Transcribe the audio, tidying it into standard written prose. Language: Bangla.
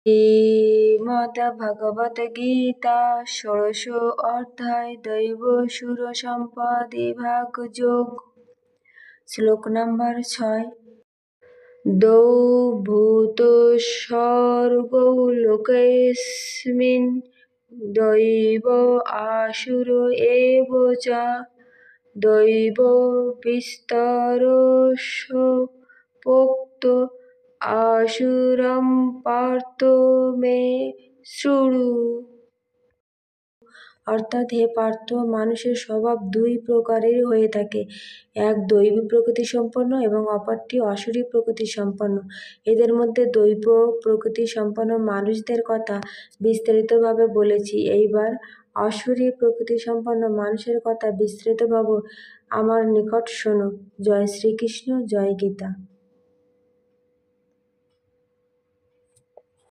শ্রীমদ্ভগবদ্গীতা ষোড়শ অধ্যায় দৈবসুর সম্পদ যোগ। শ্লোক নম্বর 6। দ্বৌ ভূত স্বর্গৌ লোকেস্মিন দৈব আসুর এব চ দৈব বিস্তরশ পোক্ত আসুরম পার্থ মে শৃণু। অর্থাৎ, হে পার্থ, মানুষের স্বভাব দুই প্রকারের হয়ে থাকে, এক দৈবী প্রকৃতি সম্পন্ন এবং অপরটি অসুরী প্রকৃতি সম্পন্ন। এদের মধ্যে দৈব প্রকৃতি সম্পন্ন মানুষদের কথা বিস্তারিতভাবে বলেছি। এইবার অসুরী প্রকৃতি সম্পন্ন মানুষের কথা বিস্তারিতভাবে আমার নিকট শোনো। জয় শ্রীকৃষ্ণ, জয় গীতা।